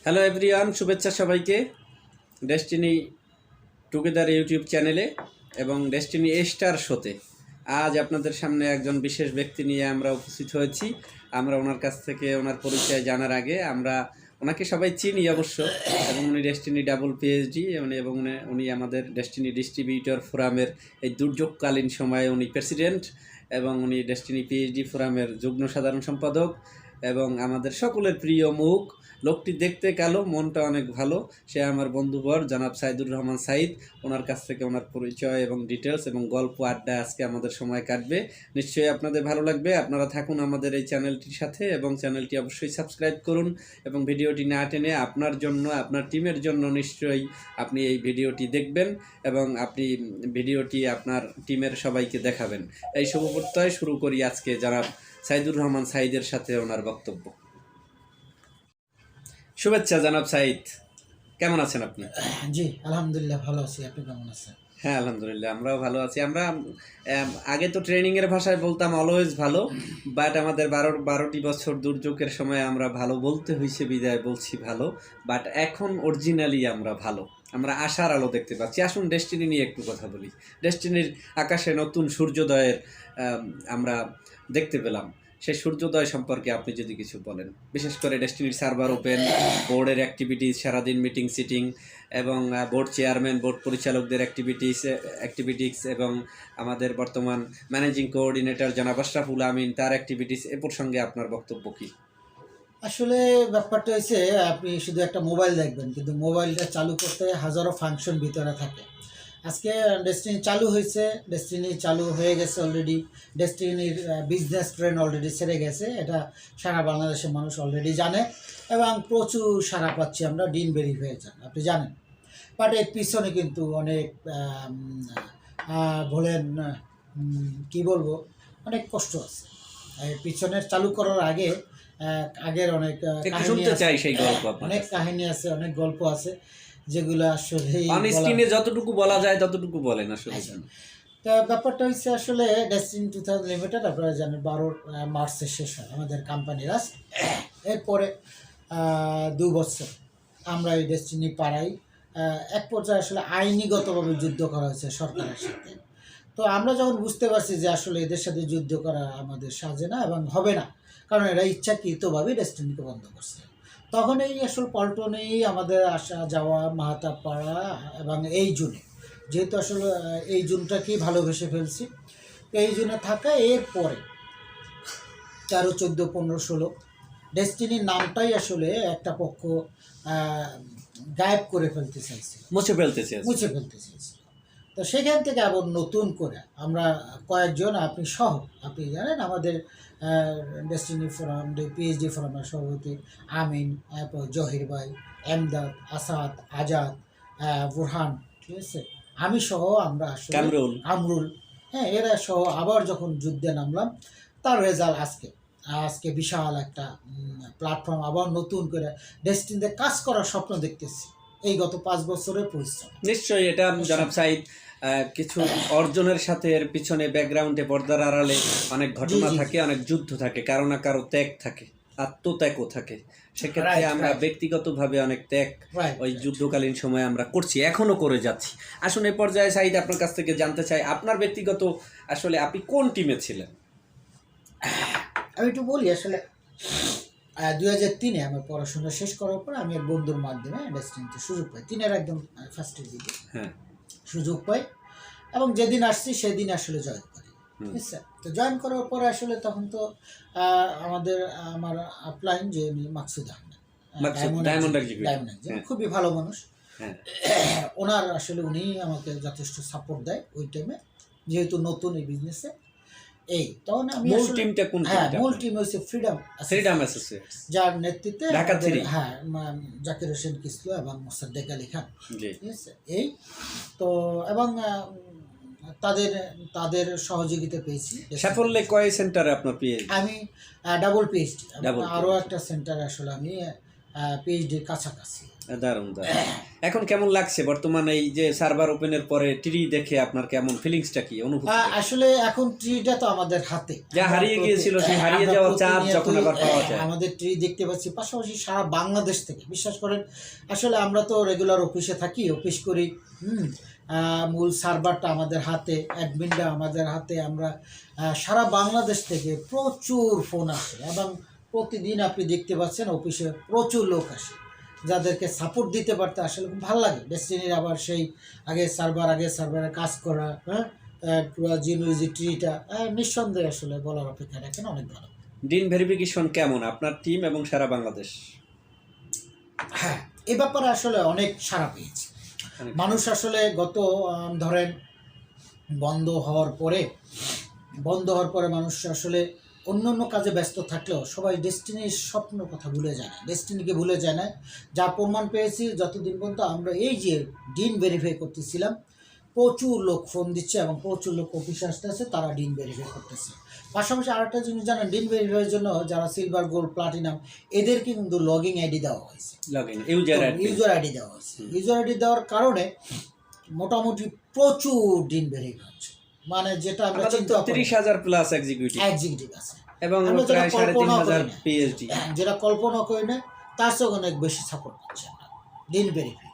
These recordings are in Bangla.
হ্যালো এভরিওয়ান, শুভেচ্ছা সবাইকে ডেস্টিনি টুগেদার ইউটিউব চ্যানেলে এবং ডেস্টিনি স্টার শোতে। আজ আপনাদের সামনে একজন বিশেষ ব্যক্তি নিয়ে আমরা উপস্থিত হয়েছি। আমরা ওনার কাছ থেকে ওনার পরিচয় জানার আগে আমরা ওনাকে সবাই চিনি অবশ্য, এবং উনি ডেস্টিনি ডাবল পিএইচডি এবং উনি আমাদের ডেস্টিনি ডিস্ট্রিবিউটর ফোরামের এই দুর্যোগকালীন সময়ে উনি প্রেসিডেন্ট, এবং উনি ডেস্টিনি পিএইচডি ফোরামের যুগ্ম সাধারণ সম্পাদক এবং আমাদের সকলের প্রিয় মুখ। লোকটি দেখতে কালো, মনটা অনেক ভালো। সে আমার বন্ধুবর জনাব সাইদুর রহমান সাইদ। ওনার কাছ থেকে ওনার পরিচয় এবং ডিটেলস এবং গল্প আড্ডা আজকে আমাদের সময় কাটবে। নিশ্চয়ই আপনাদের ভালো লাগবে। আপনারা থাকুন আমাদের এই চ্যানেলটির সাথে এবং চ্যানেলটি অবশ্যই সাবস্ক্রাইব করুন, এবং ভিডিওটি না টেনে আপনার জন্য, আপনার টিমের জন্য নিশ্চয়ই আপনি এই ভিডিওটি দেখবেন এবং আপনি ভিডিওটি আপনার টিমের সবাইকে দেখাবেন। এই শুভ প্রত্যয় শুরু করি আজকে জনাব সাইদুর রহমান সাইদের সাথে ওনার বক্তব্য। শুভেচ্ছা জনাব সাইদ, কেমন আছেন আপনি? জি আলহামদুলিল্লাহ ভালো আছি। আপনি কেমন আছেন? হ্যাঁ আলহামদুলিল্লাহ, আমরাও ভালো আছি। আমরা আগে তো ট্রেনিংয়ের ভাষায় বলতাম অলওয়েজ ভালো, বাট আমাদের 12টি বছর দুর্যোগের সময় আমরা ভালো বলতে হয়েছে বিদায় বলছি ভালো, বাট এখন অরিজিনালি আমরা ভালো। আমরা আশার আলো দেখতে পাচ্ছি। আসুন ডেস্টিনি নিয়ে একটু কথা বলি। ডেস্টিনির আকাশে নতুন সূর্যোদয়ের আমরা দেখতে পেলাম। সেই সূর্যোদয় সম্পর্কে আপনি যদি কিছু বলেন, বিশেষ করে ডেস্টিনির সার্ভার ওপেন, বোর্ডের অ্যাক্টিভিটিস, সারাদিন মিটিং সিটিং এবং বোর্ড চেয়ারম্যান, বোর্ড পরিচালকদের অ্যাক্টিভিটিস এবং আমাদের বর্তমান ম্যানেজিং কোঅর্ডিনেটর জনাব আশরাফুল আমিন, তার অ্যাক্টিভিটিস, এ প্রসঙ্গে আপনার বক্তব্য কী? আসলে ব্যাপারটা হচ্ছে, আপনি শুধু একটা মোবাইল দেখবেন, কিন্তু মোবাইলটা চালু করতে হাজারো ফাংশন ভিতরে থাকে। আজকে ডেস্টিনি চালু হয়েছে, ডেস্টিনি চালু হয়ে গেছে অলরেডি। ডেস্টিনির বিজনেস ট্রেন্ড অলরেডি ছেড়ে গেছে, এটা সারা বাংলাদেশের মানুষ অলরেডি জানে এবং প্রচুর সাড়া পাচ্ছি আমরা। ডিন বেরি হয়ে যান, আপনি জানেন। বাট এর পিছনে কিন্তু অনেক বলেন কি বলবো, অনেক কষ্ট আছে। এর পিছনের চালু করার আগে আগের অনেক অনেক কাহিনী আছে, অনেক গল্প আছে, যেগুলো আসলে স্ক্রিনে যতটুকু বলা যায় ততটুকু বলেন আসলে। তা ব্যাপারটা হচ্ছে আসলে ডেস্টিনি 2000 লিমিটেড আপনারা জানেন 12 মার্চে শেষ হয় আমাদের কোম্পানির আজ। এরপরে 2 বছর আমরা এই ডেস্টিনি পাড়াই এক পর্যায়ে আসলে আইনিগতভাবে যুদ্ধ করা হয়েছে সরকারের সাথে। তো আমরা যখন বুঝতে পারছি যে আসলে এদের সাথে যুদ্ধ করা আমাদের সাজে না এবং হবে না, কারণ এরা ইচ্ছাকৃতভাবে ডেস্টিনিকে বন্ধ করছে, তখন এই আসলে পল্টনেই আমাদের আসা যাওয়া, মাহাতাব পাড়া এবং এই জুনে, যেহেতু আসলে এই জুনটাকেই ভালোবেসে ফেলছি, এই জুনে থাকা। এরপরে 13, 14, 15, 16 ডেস্টিনির নামটাই আসলে একটা পক্ষ গায়েব করে ফেলতে চাইছে, মুছে ফেলতে চাইছে। তো সেখান থেকে আবার নতুন করে আমরা কয়েকজন, আপনি সহ, আপনি জানেন আমাদের ডেস্টিনি ফোরাম, পিএইচডি ফোরামের সভাপতি আমিন, জহির ভাই, এমদাদ, আসাদ, আজাদ, বুরহান, ঠিক আছে, আমি সহ আমরা আসলে আমরুল, হ্যাঁ, এরা সহ আবার যখন যুদ্ধে নামলাম, তার রেজাল্ট আজকে বিশাল একটা প্ল্যাটফর্ম, আবার নতুন করে ডেস্টিনিতে কাজ করার স্বপ্ন দেখতেছি। এই গত 5 বছরের পরিশ্রম। নিশ্চয়ই এটা জনাব সাইদ কিছু অর্জনের সাথে এর পিছনে ব্যাকগ্রাউন্ডে, পর্দার আড়ালে অনেক ঘটনা থাকে, অনেক যুদ্ধ থাকে, কারো না কারো ত্যাগ থাকে, আত্মত্যাগও থাকে। সেক্ষেত্রে আমরা ব্যক্তিগতভাবে অনেক ত্যাগ ওই যুদ্ধকালীন সময়ে আমরা করছি, এখনো করে যাচ্ছি। আসুন এই পর্যায়ে সাইদ আপনার কাছ থেকে জানতে চাই, আপনার ব্যক্তিগত আসলে আপনি কোন টিমে ছিলেন? আমি একটু বলি। আসলে 2003-এ আমার পড়াশোনা শেষ করার পর আমি এক বন্ধুর মাধ্যমে ডেস্টিনিতে সুযোগ পাই, 3-এর একদম ফার্স্টের দিকে সুযোগ পাই, এবং যেদিন আসছি সেদিন আসলে জয়েন করি। ঠিক আছে, তো জয়েন করার পরে আসলে তখন তো আমার আপলাইন যে মাকসুদ আহমেদ, খুবই ভালো মানুষ। ওনার আসলে উনি আমাকে যথেষ্ট সাপোর্ট দেয় ওই টাইমে, যেহেতু নতুন এই বিজনেসে। এই তখন আমি মূল টিম হচ্ছে ফ্রিডম অ্যাসোসিয়েটস, যার নেতৃত্বে জাকির হোসেন কিসলু এবং মোসাদ্দেক আলী খান। ঠিক আছে, এই তো, এবং তাদের সহযোগিতা পেয়েছি। সাফল্যে কয় সেন্টারে আপনার পিএইচডি? আমি ডাবল পিএইচডি, আরও একটা সেন্টারে আসলে আমি পিএইচডির কাছাকাছি। দারুণ দারুণ। এখন কেমন লাগছে বর্তমানে এই যে সার্ভার ওপেনের পরে ট্রি দেখে আপনার কেমন ফিলিংসটা কি অনুভূতি? আসলে এখন ট্রিটা তো আমাদের হাতে, যা হারিয়ে গিয়েছিল সেই হারিয়ে যাওয়া চাঁদ যখন আবার পাওয়া যায়। আমাদের ট্রি দেখতে পাচ্ছি, পাশাপাশি সারা বাংলাদেশ থেকে, বিশ্বাস করেন আসলে আমরা তো রেগুলার অফিসে থাকি, অফিস করি, মূল সার্ভারটা আমাদের হাতে, অ্যাডমিনটা আমাদের হাতে, আমরা সারা বাংলাদেশ থেকে প্রচুর ফোন আসে এবং প্রতিদিন আপনি দেখতে পাচ্ছেন অফিসে প্রচুর লোক আসে, যাদেরকে সাপোর্ট দিতে পারতে আসলে খুব ভালো লাগে। ডেস্টিনির আবার সেই আগে সার্ভারে কাজ করা, পুরো জিওলজি ট্রিটা নিঃসন্দেহে আসলে বলার অপেক্ষা রাখেন, অনেক ভালো। ডিন ভেরিফিকেশন কেমন আপনার টিম এবং সারা বাংলাদেশ? হ্যাঁ, এ ব্যাপারে আসলে অনেক সাড়া পেয়েছে মানুষ। আসলে গত ধরেন বন্ধ হওয়ার পরে মানুষ আসলে অন্য অন্য কাজে ব্যস্ত থাকলেও সবাই ডেস্টিনির স্বপ্নের কথা ভুলে যায় না, ডেস্টিনিকে ভুলে যায় না। যা প্রমাণ পেয়েছি যতদিন পর্যন্ত আমরা এই যে ডিন ভেরিফাই করতেছিলাম, প্রচুর লোক ফোন দিচ্ছে এবং প্রচুর লোক অফিসে আসতেছে, তারা ডিন ভেরিফাই করতেছে। পাশাপাশি আরেকটা জিনিস জানেন, ডিন ভেরিফাইয়ের জন্য যারা সিলভার, গোল্ড, প্লাটিনাম, এদেরকে কিন্তু লগইন আইডি দেওয়া হয়েছে, ইউজার আইডি দেওয়া হয়েছে। ইউজার আইডি দেওয়ার কারণে মোটামুটি প্রচুর ডিন ভেরিফাই হচ্ছে, মানে যেটা আমরা চিন্তা করি 30,000 প্লাস এক্সিকিউটিভ আছে এবং প্রায় 3,500 পিএইচডি, যেটা কল্পনা করি না তার চেয়ে অনেক বেশি সাপোর্ট পাচ্ছি আমরা ডিন ভেরিফাই।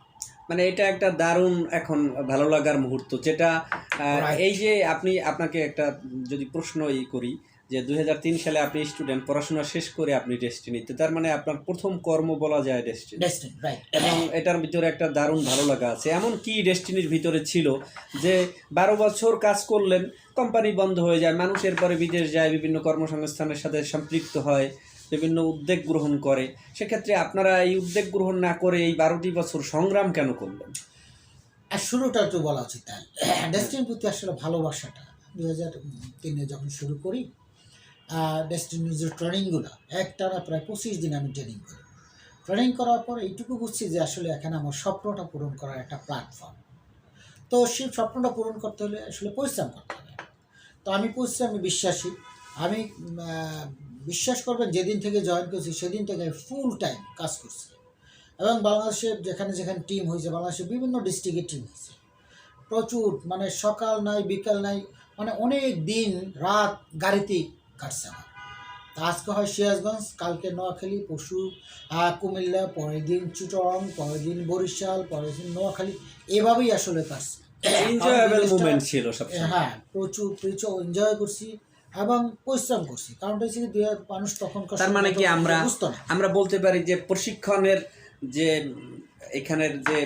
মানে এটা একটা দারুণ এখন ভালো লাগার মুহূর্ত, যেটা এই যে আপনাকে একটা যদি প্রশ্ন করি যে 2003 সালে আপনি স্টুডেন্ট, পড়াশোনা শেষ করে আপনি ডেস্টিনিতে, তার মানে আপনার প্রথম কর্ম বলা যায় ডেস্টিনি, এবং এটার ভিতরে একটা দারুণ ভালো লাগা আছে। এমন কি ডেস্টিনির ভিতরে ছিল যে 12 বছর কাজ করলেন, কোম্পানি বন্ধ হয়ে যায়, মানুষ এরপরে বিদেশ যায়, বিভিন্ন কর্মসংস্থানের সাথে সম্পৃক্ত হয়, বিভিন্ন উদ্যোগ গ্রহণ করে, সেক্ষেত্রে আপনারা এই উদ্যোগ গ্রহণ না করে এই 12টি বছর সংগ্রাম কেন করলেন? আর শুরুটা একটু বলা উচিত, ডেস্টিনির প্রতি আসলে ভালোবাসাটা 2003-এ যখন শুরু করি, ডেস্টিনির যে ট্রেনিংগুলো একটানা প্রায় 25 দিন আমি ট্রেনিং করার পর এইটুকু বুঝছি যে আসলে এখানে আমার স্বপ্নটা পূরণ করার একটা প্ল্যাটফর্ম। তো সেই স্বপ্নটা পূরণ করতে হলে আসলে পরিশ্রম করতে হবে। তো আমি পরিশ্রমে বিশ্বাসী। আমি বিশ্বাস করবেন, যেদিন থেকে জয়েন করছি সেদিন থেকে ফুল টাইম কাজ করছি, এবং বাংলাদেশের যেখানে টিম হয়েছে, বাংলাদেশের বিভিন্ন ডিস্ট্রিক্টের টিম হয়েছে, প্রচুর, মানে সকাল নাই বিকাল নাই, মানে অনেক দিন রাত গাড়িতেই কাটছে আমার। তা আজকে হয় সিরাজগঞ্জ, কালকে নোয়াখালী, পরশু কুমিল্লা, পরের দিন চিটং, পরের দিন বরিশাল, পরের দিন নোয়াখালী, এভাবেই আসলে কাটছে। এনজয়েবল মোমেন্ট ছিল সব। হ্যাঁ, প্রচুর এনজয় করছি এবং পরিশ্রম করছি, কারণ হচ্ছে মানুষ তখনকার, তার মানে কি আমরা বলতে পারি যে প্রশিক্ষণের যে এখানের যে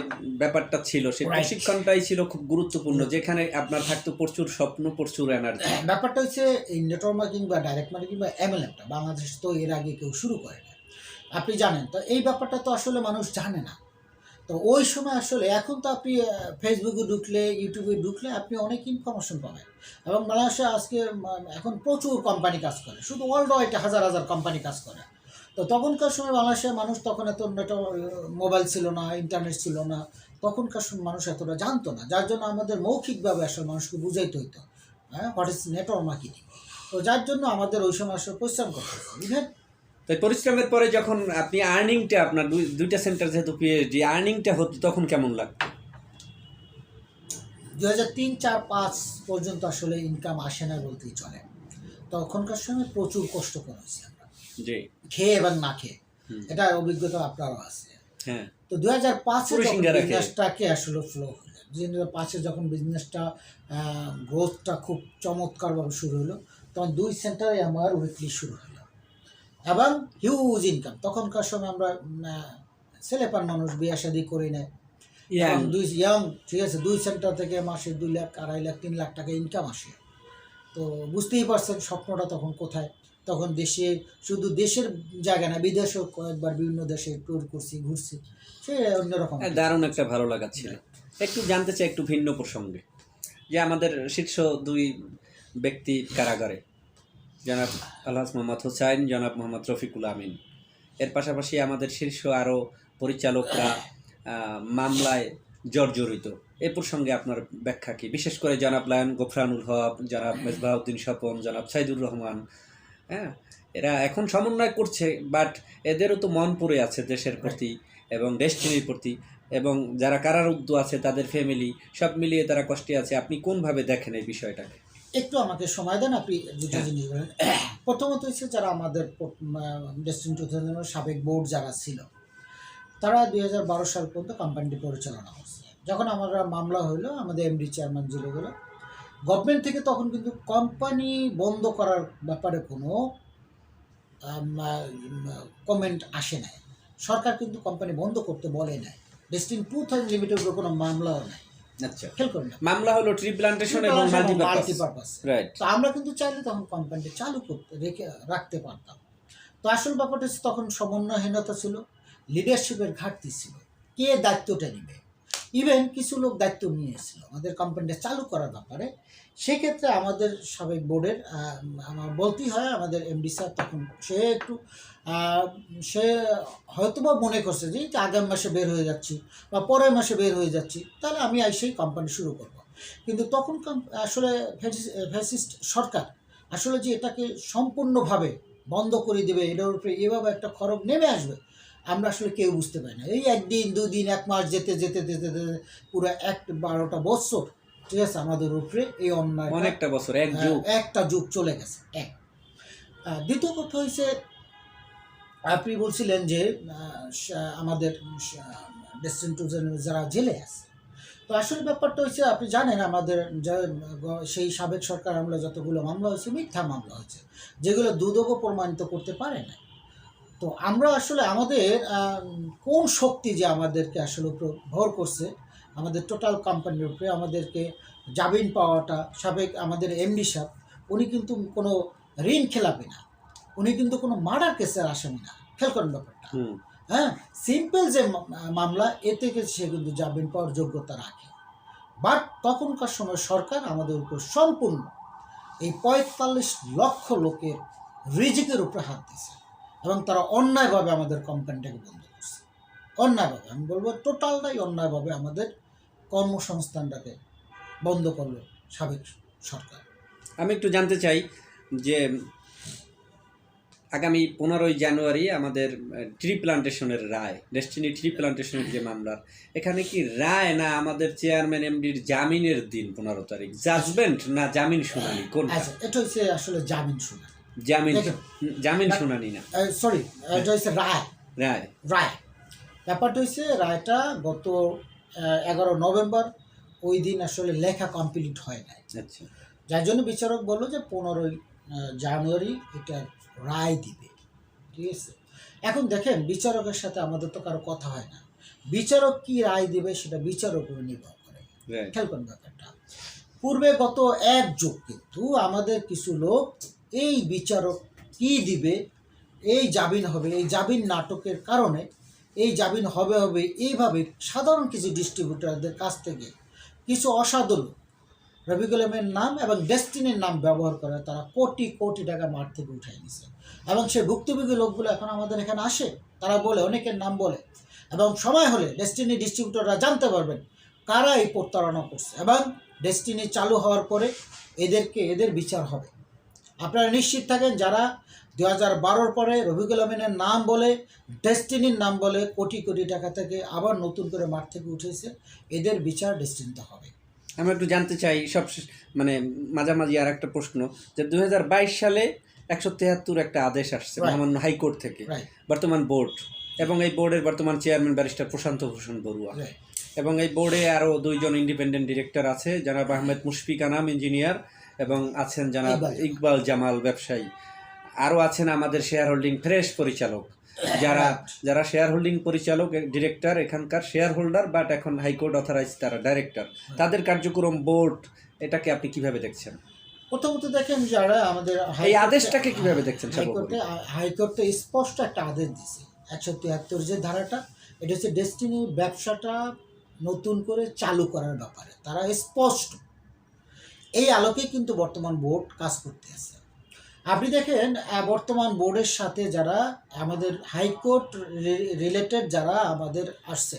ব্যাপারটা ছিল, সেই প্রশিক্ষণটাই ছিল খুব গুরুত্বপূর্ণ, যেখানে আপনার থাকতো প্রচুর স্বপ্ন, প্রচুর এনার্জি। ব্যাপারটা হচ্ছে এই নেটওয়ার্ক মার্কেটিং বা ডাইরেক্ট মার্কেটিং বা এমএলএমটা বাংলাদেশ তো এর আগে কেউ শুরু করে না, আপনি জানেন। তো এই ব্যাপারটা তো আসলে মানুষ জানে না। তো ওই সময় আসলে, এখন তো আপনি ফেসবুকে ঢুকলে, ইউটিউবে ঢুকলে আপনি অনেক ইনফরমেশন পাবেন, এবং বাংলাদেশে আজকে এখন প্রচুর কোম্পানি কাজ করে, শুধু ওয়ার্ল্ড ওয়াইড হাজার হাজার কোম্পানি কাজ করে। তো তখনকার সময় বাংলাদেশের মানুষ, তখন এত মোবাইল ছিল না, ইন্টারনেট ছিল না, তখনকার সময় মানুষ এতটা জানতো না, যার জন্য আমাদের মৌখিকভাবে আসলে মানুষকে বুঝাইতে হইতো হোয়াট ইজ নেটওয়ার্ক মার্কেটিং। তো যার জন্য আমাদের ওই সময় আসলে পরিশ্রম করতে হতো। ইভেন তাই পরিশ্রমের পরে যখন আপনি আর্নিংটা, আপনার দুইটা সেন্টার যেহেতু পিএইচডি, আর্নিংটা হতো তখন কেমন লাগতো? 2003, 4, 5 পর্যন্ত আসলে ইনকাম আসে না বলতেই চলে। তখনকার সময় প্রচুর কষ্ট করেছি আমরা, খেয়ে এবং না খেয়ে, এটা অভিজ্ঞতা আপনারও আছে। হ্যাঁ। তো 2005-এ বিজনেসটাকে আসলে ফ্লো হলো, 2005-এ যখন বিজনেসটা গ্রোথটা খুব চমৎকারভাবে শুরু হলো, তখন 2 সেন্টারে আমার উইকলি শুরু হলো এবং হিউজ ইনকাম। তখনকার সময় আমরা ছেলেপান মানুষ, বিয়ে শাদি করি না, ইয়াং, ঠিক আছে, 2 সেন্টার থেকে মাসে 2 লাখ, 2.5 লাখ, 3 লাখ টাকা ইনকাম আসে। তো বুঝতেই পারছেন স্বপ্নটা তখন কোথায়। তখন দেশে, শুধু দেশের জায়গা না, বিদেশেও কয়েকবার বিভিন্ন দেশে ট্যুর করছি, ঘুরছি, সে অন্যরকম দারুণ একটা ভালো লাগা ছিল। একটু জানতে চাই একটু ভিন্ন প্রসঙ্গে, যে আমাদের শীর্ষ 2 ব্যক্তি কারাগারে, জনাব আলহাজ মোহাম্মদ হোসাইন, জনাব মোহাম্মদ রফিকুল আমিন, এর পাশাপাশি আমাদের শীর্ষ আরও পরিচালকরা মামলায় জর্জরিত। এ প্রসঙ্গে আপনার ব্যাখ্যা কি? বিশেষ করে জনাব লায়ন গোফরানুল হক, জনাব মেজবাউদ্দিন স্বপন, জনাব সাইদুর রহমান, হ্যাঁ, এরা এখন সমন্বয় করছে, বাট এদেরও তো মন পড়ে আছে দেশের প্রতি এবং ডেস্টিনির প্রতি, এবং যারা কারারুদ্ধ আছে তাদের ফ্যামিলি সব মিলিয়ে তারা কষ্টে আছে। আপনি কোনভাবে দেখেন এই বিষয়টাকে? একটু আমাকে সময় দেন, আপনি দুটো হ্যাঁ। জিনিস বলেন। প্রথমত হচ্ছে যারা আমাদের ডেস্টিনি 2000 সাবেক বোর্ড যারা ছিল, তারা 2012 সাল পর্যন্ত কোম্পানিটি পরিচালনা করছে। যখন আমরা মামলা হইলো, আমাদের এমডি চেয়ারম্যান জিরো গেল, গভর্নমেন্ট থেকে তখন কিন্তু কোম্পানি বন্ধ করার ব্যাপারে কোনো কমেন্ট আসে নাই। সরকার কিন্তু কোম্পানি বন্ধ করতে বলে নাই। ডেস্টিনি 2000 লিমিটেড কোনো মামলাও নাই। আচ্ছা, খেয়াল করেন না, মামলা হলো ট্রি প্লান্টেশন এবং মাল্টিপারপাস, মাল্টিপারপাস। রাইট। তো আমরা কিন্তু চাইলে তখন কোম্পানিটি চালু করতে রাখতে পারতাম। তো আসল ব্যাপারটা হচ্ছে তখন সমন্বয়হীনতা ছিল, লিডারশিপের ঘাটতি ছিল, কে দায়িত্বটা নেবে। ইভেন কিছু লোক দায়িত্ব নিয়েছিল আমাদের কোম্পানিটা চালু করার ব্যাপারে। সেক্ষেত্রে আমাদের সাবেক বোর্ডের আমার বলতেই হয়, আমাদের এমডি স্যার তখন সে একটু সে হয়তোবা মনে করছে যে আগামী মাসে বের হয়ে যাচ্ছি বা পরের মাসে বের হয়ে যাচ্ছি, তাহলে আমি সেই কোম্পানি শুরু করব। কিন্তু তখন আসলে ফ্যাসিস্ট সরকার আসলে যে এটাকে সম্পূর্ণভাবে বন্ধ করে দেবে, এটার উপরে এভাবে একটা খরচ নেমে আসবে, আমরা আসলে কেউ বুঝতে পারি না। এই একদিন দুদিন এক মাস যেতে যেতে যেতে যেতে পুরো 12টা বছর, ঠিক আছে, আমাদের উপরে এই অন্যায় অনেকটা বছর, এক যুগ, একটা যুগ চলে গেছে। দ্বিতীয় কথা হয়েছে, আপনি বলছিলেন যে আমাদের ডেস্টিনি 2000 যারা জেলে আছে। তো আসলে ব্যাপারটা হচ্ছে, আপনি জানেন আমাদের সেই সাবেক সরকার আমলে যতগুলো মামলা হয়েছে মিথ্যা মামলা হয়েছে, যেগুলো দুদকও প্রমাণিত করতে পারে না। তো আমরা আসলে আমাদের কোন শক্তি যে আমাদেরকে আসলে উপর ভর করছে, আমাদের টোটাল কোম্পানির উপরে আমাদেরকে জামিন পাওয়াটা, সাবেক আমাদের এমডি সাহেব উনি কিন্তু কোনো ঋণ খেলাপি না, উনি কিন্তু কোনো মার্ডার কেসের আসামি না। খেয়াল করেন ব্যাপারটা। হ্যাঁ, সিম্পল যে মামলা, এ থেকে সে কিন্তু জামিন পাওয়ার যোগ্যতা রাখে। বাট তখনকার সময় সরকার আমাদের উপর সম্পূর্ণ এই 45 লক্ষ লোকের রিজিকের উপরে হাত দিয়েছে এবং তারা অন্যায়ভাবে আমাদের কোম্পানিটাকে বন্ধ করছে। অন্যায়ভাবে, আমি বলবো টোটালটাই অন্যায়ভাবে আমাদের কর্মসংস্থানটাকে বন্ধ করলো সাবেক সরকার। আমি একটু জানতে চাই যে আগামী 15ই জানুয়ারি আমাদের ট্রি প্লান্টেশনের রায়, ডেস্টিনি ট্রি প্লান্টেশনের যে মামলার, এখানে কি রায় না আমাদের চেয়ারম্যান এমডির জামিনের দিন 15 তারিখ, জাজমেন্ট না জামিন শুনানি কোনটা? আচ্ছা, এটা হচ্ছে আসলে জামিন শুনানি। জামিন শুনানি না, সরি, এটা হচ্ছে রায়। রায়। ব্যাপারটা হচ্ছে রায়টা গত 11 নভেম্বর, ওই দিন আসলে লেখা কমপ্লিট হয় নাই। আচ্ছা, যার জন্য বিচারক বললো যে 15ই জানুয়ারি এটা রায় দিবে, ঠিক আছে। এখন দেখেন, বিচারকের সাথে আমাদের তো কারো কথা হয় না। বিচারক কি রায় দিবে সেটা বিচারক উপরে নির্ভর করে। খেয়াল করেন ব্যাপারটা। পূর্বে গত 1 যুগ কিন্তু আমাদের কিছু লোক এই বিচারক কি দিবে, এই জামিন হবে, এই জামিন নাটকের কারণে এই জামিন হবে এইভাবে সাধারণ কিছু ডিস্ট্রিবিউটারদের কাছ থেকে কিছু অসাধু লোক রফিকুল আলমের নাম এবং ডেস্টিনির নাম ব্যবহার করে তারা কোটি কোটি টাকা মাঠ থেকে উঠাই নিছে। এবং সেই ভুক্তভোগী লোকগুলো এখন আমাদের এখানে আসে, তারা বলে, অনেকের নাম বলে, এবং সময় হলে ডেস্টিনি ডিস্ট্রিবিউটররা জানতে পারবেন কারা এই প্রতারণা করছে, এবং ডেস্টিনি চালু হওয়ার পরে এদের বিচার হবে। আপনারা নিশ্চিত থাকেন, যারা 2012 পরে রফিকুল আলমের নাম বলে, ডেস্টিনির নাম বলে কোটি কোটি টাকা থেকে আবার নতুন করে মাঠ থেকে উঠেছে, এদের বিচার ডেস্টিনিতে হবে। আমি একটু জানতে চাই মানে মাঝামাঝি আর একটা প্রশ্ন, যে 2022 সালে 173 একটা আদেশ আসছে মহামান্য হাইকোর্ট থেকে, বর্তমান বোর্ড, এবং এই বোর্ডের বর্তমান চেয়ারম্যান ব্যারিস্টার প্রশান্ত ভূষণ বড়ুয়া, এবং এই বোর্ডে আরও 2 জন ইন্ডিপেন্ডেন্ট ডিরেক্টর আছে, জনাব আহমেদ মুশফিক আনাম ইঞ্জিনিয়ার, এবং আছেন জনাব ইকবাল জামাল ব্যবসায়ী, আরও আছেন আমাদের শেয়ার হোল্ডিং ফ্রেশ পরিচালক, যারা শেয়ার হোল্ডিং পরিচালক ডিরেক্টর এখানকার শেয়ার হোল্ডার, বাট এখন হাইকোর্ট অথরাইজ তারা ডাইরেক্টর, তাদের কার্যক্রম বোর্ড, এটাকে আপনি কিভাবে দেখছেন? প্রথমত দেখেন, যারা আমাদের এই আদেশটাকে কিভাবে দেখছেন? হাইকোর্টে স্পষ্ট একটা আদেশ দিছে, 173 যে ধারাটা, এটা হচ্ছে ডেস্টিনির ব্যবসাটা নতুন করে চালু করার ব্যাপারে তারা স্পষ্ট। এই আলোকে কিন্তু বর্তমান বোর্ড কাজ করতে আছে। আপনি দেখেন, বর্তমান বোর্ডের সাথে যারা আমাদের হাইকোর্ট রিলেটেড যারা আমাদের আসছে,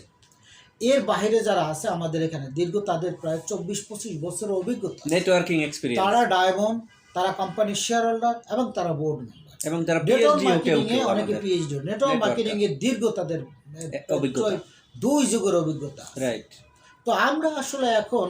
এর বাইরে যারা আছে আমাদের এখানে দীর্ঘ, তাদের প্রায় 24-25 বছরের অভিজ্ঞতা, নেটওয়ার্কিং এক্সপেরিয়েন্স, তারা ডায়মন্ড, তারা কোম্পানির শেয়ার হোল্ডার এবং তারা বোর্ড মেম্বার। এবং তারা নেটওয়ার্ক PhD ও কেউ মার্কেটিং এ কেউ অনেকে আমাদের পিএইচডি, নেটওয়ার্ক মার্কেটিং এর দীর্ঘ তাদের অভিজ্ঞতা। 2 যুগের অভিজ্ঞতা। রাইট। তো আমরা আসলে এখন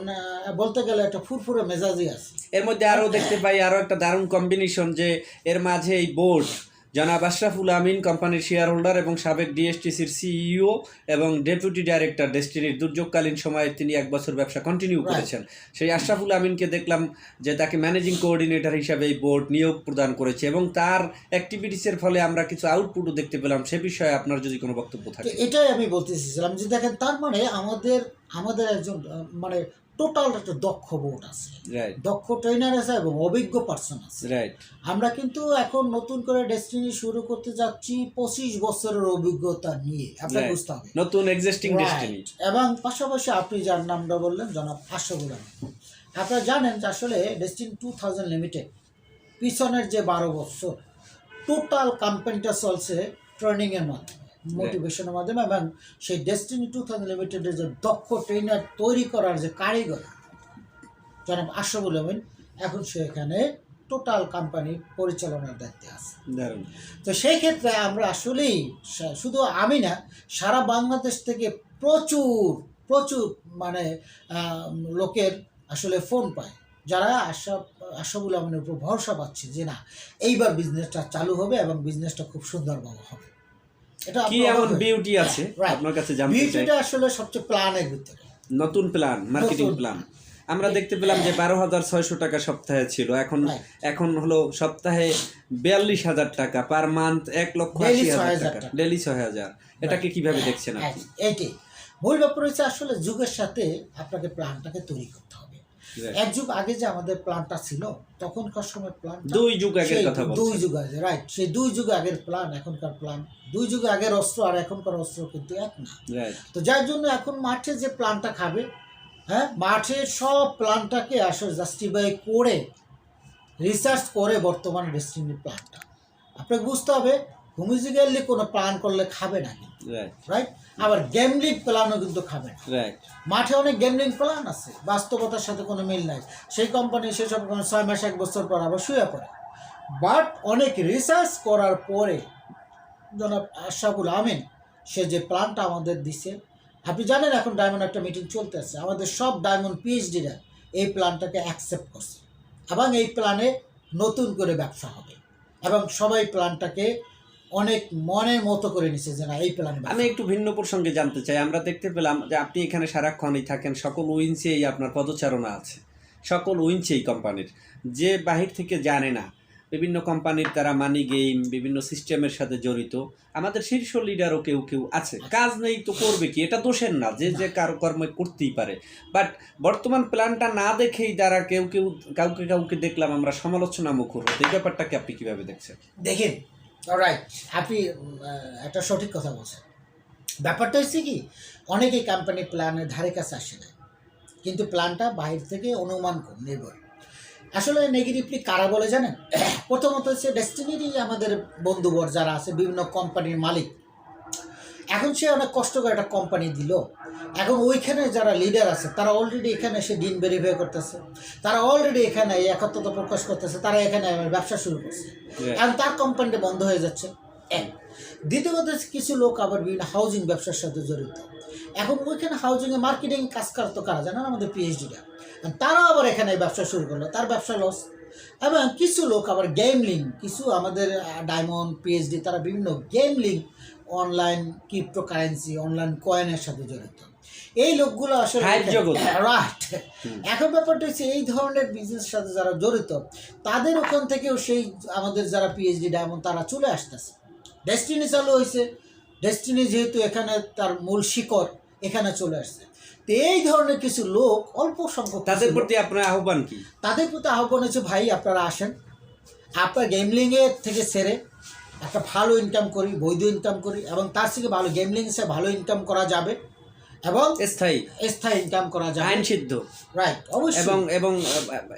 বলতে গেলে একটা ফুরফুরে মেজাজই আছে। এর মধ্যে আরো দেখতে পাই আরো একটা দারুণ কম্বিনেশন, যে এর মাঝে এই বোর্ড জনাব আশরাফুল আমিন কোম্পানির শেয়ার হোল্ডার এবং সাবেক ডিএসটিসির সিইও এবং ডেপুটি ডাইরেক্টর ডেস্টিনির দুর্যোগকালীন সময়ে তিনি 1 বছর ব্যবসা কন্টিনিউ করেছেন। সেই আশরাফুল আমিনকে দেখলাম যে তাকে ম্যানেজিং কোঅর্ডিনেটর হিসাবে এই বোর্ড নিয়োগ প্রদান করেছে এবং তার অ্যাক্টিভিটিসের ফলে আমরা কিছু আউটপুটও দেখতে পেলাম। সে বিষয়ে আপনার যদি কোনো বক্তব্য থাকে। এটাই আমি বলতে চেয়েছিলাম যে দেখেন, তার মানে আমাদের একজন মানে টোটাল একটা দক্ষ বোর্ড আছে, দক্ষ ট্রেনার আছে এবং অভিজ্ঞ পার্সন আছে। আমরা কিন্তু এখন নতুন করে ডেস্টিনি শুরু করতে যাচ্ছি 25 বছরের অভিজ্ঞতা নিয়ে, আপনাকে বুঝতে হবে, নতুন এক্সিস্টিং ডেস্টিনি। এবং পাশাপাশি আপনি যার নামটা বললেন জনাব আশরাফুল আমিন, আপনারা জানেন যে আসলে ডেস্টিনি 2000 লিমিটেড পিছনের যে 12 বছর টোটাল কোম্পানিটা চলছে ট্রেনিংয়ের মাধ্যমে, মোটিভেশনের মাধ্যমে, এবং সেই ডেস্টিনি 2000 লিমিটেডের যে দক্ষ ট্রেনার তৈরি করার যে কারিগর জনাব আশরাফুল আমিন, এখন সে এখানে টোটাল কোম্পানির পরিচালনার দায়িত্বে আছে। তো সেই ক্ষেত্রে আমরা আসলেই শুধু আমি না, সারা বাংলাদেশ থেকে প্রচুর মানে লোকের আসলে ফোন পায়, যারা আশরাফুল আমিনের উপর ভরসা পাচ্ছে যে না, এইবার বিজনেসটা চালু হবে এবং বিজনেসটা খুব সুন্দরভাবে হবে। এটা কি এমন বিউটি আছে আপনার কাছে জানতে চাই? বিউটিটা আসলে সবচেয়ে প্ল্যানের ভিতরে, নতুন প্ল্যান, মার্কেটিং প্ল্যান। আমরা দেখতে পেলাম যে 12,600 টাকা সপ্তাহে ছিল, এখন হলো সপ্তাহে 42,000 টাকা, পার মান্থ 1,80,000 টাকা, ডেইলি 6,000। এটাকে কিভাবে দেখছেন আপনি? এইটাই মূল ব্যাপার হচ্ছে, আসলে যুগের সাথে আপনাকে প্ল্যানটাকে তৈরি করতে হবে। এক যুগ আগে যে আমাদের প্ল্যানটা ছিল, তখনকার সময় প্ল্যান 2 যুগ আগের কথা বলছেন। 2 যুগ আগে, রাইট, সেই 2 যুগ আগের প্ল্যান এখনকার প্ল্যান, 2 যুগ আগের অস্ত্র আর এখনকার অস্ত্র কিন্তু এক না। তো যার জন্য এখন মাঠে যে প্ল্যানটা খাবে, হ্যাঁ, মাঠের সব প্ল্যানটাকে আসলে জাস্টিফাই করে রিসার্চ করে বর্তমান ডেস্টিনি প্ল্যানটা আপনাকে বুঝতে হবে। হোমিজিক্যালি কোনো প্ল্যান করলে খাবে না কিন্তু, রাইট। আবার গেমলিং প্ল্যানও কিন্তু খাবে না। মাঠে অনেক গেমলিং প্ল্যান আছে, বাস্তবতার সাথে কোনো মিল নাই। সেই কোম্পানি সেসব 6 মাস 1 বছর পর আবার শুয়ে পড়ে। বাট অনেক রিসার্চ করার পরে জনাব আশরাফুল আমিন সে যে প্ল্যানটা আমাদের দিছে, আপনি জানেন এখন ডায়মন্ড একটা মিটিং চলতেছে, আমাদের সব ডায়মন্ড পিএইচডিরা এই প্ল্যানটাকে অ্যাকসেপ্ট করছে এবং এই প্ল্যানে নতুন করে ব্যবসা হবে এবং সবাই প্ল্যানটাকে অনেক মনের মতো করে নিছে যে না, এই প্ল্যানে। আমি একটু ভিন্ন প্রসঙ্গে জানতে চাই। আমরা দেখতে পেলাম যে আপনি এখানে সারাক্ষণই থাকেন, সকল উইন্সেই আপনার পদচারণা আছে, সকল উইন্সেই কোম্পানির, যে বাহির থেকে জানে না বিভিন্ন কোম্পানির তারা মানি গেম, বিভিন্ন সিস্টেমের সাথে জড়িত। আমাদের শীর্ষ লিডারও কেউ আছে, কাজ নেই তো করবে কি, এটা দোষের না, যে কারো কর্মে করতেই পারে। বাট বর্তমান প্ল্যানটা না দেখেই তারা কাউকে দেখলাম আমরা সমালোচনা মুখর হতে। এই ব্যাপারটাকে আপনি কিভাবে দেখছেন? দেখেন, রাইট, আপনি একটা সঠিক কথা বলছেন। ব্যাপারটা হচ্ছে কি, অনেকেই কোম্পানির প্ল্যানের ধারে কাছে আসে না, কিন্তু প্ল্যানটা বাইরে থেকে অনুমান করে নির্ভর। আসলে নেগেটিভলি কারা বলে জানেন? প্রথমত হচ্ছে ডেস্টিনিরই আমাদের বন্ধুবর যারা আছে, বিভিন্ন কোম্পানির মালিক। এখন সে অনেক কষ্ট করে একটা কোম্পানি দিল, এখন ওইখানে যারা লিডার আছে তারা অলরেডি এখানে এসে দিন ভেরিফাই করতেছে, তারা অলরেডি এখানে একাত্মতা প্রকাশ করতেছে, তারা এখানে ব্যবসা শুরু করছে, এখন তার কোম্পানিটা বন্ধ হয়ে যাচ্ছে। দ্বিতীয়ত কিছু লোক আবার বিভিন্ন হাউজিং ব্যবসার সাথে জড়িত, এখন ওইখানে হাউজিংয়ে মার্কেটিং কাজ করতো কারা জানেন? আমাদের পিএইচডিরা। তারা আবার এখানে ব্যবসা শুরু করলো, তার ব্যবসা লস। এবং কিছু লোক আবার গেমলিং, কিছু আমাদের ডায়মন্ড পিএইচডি তারা বিভিন্ন গেমলিং, অনলাইন ক্রিপ্টোকারেন্সি, অনলাইন কয়েনের সাথে জড়িত। এই লোকগুলো আসলে রাইট। এখন ব্যাপারটা হচ্ছে, এই ধরনের বিজনেসের সাথে যারা জড়িত তাদের ওখান থেকেও সেই আমাদের যারা পিএইচডি ডায়মন্ড তারা চলে আসতেছে। ডেস্টিনি চালু হয়েছে, ডেস্টিনি যেহেতু এখানে তার মূল শিকড়, এখানে চলে আসছে। তো এই ধরনের কিছু লোক, অল্প সংখ্যক, তাদের প্রতি আপনার আহ্বান কি? তাদের প্রতি আহ্বান হচ্ছে, ভাই আপনারা আসেন, আপনার গেমলিংয়ের থেকে ছেড়ে একটা ভালো ইনকাম করি, বৈধ ইনকাম করি, এবং তার থেকে ভালো গেমলিংসে ভালো ইনকাম করা যাবে এবং স্থায়ী ইনকাম করা যাবে, আইন সিদ্ধ, রাইট, অবশ্যই। এবং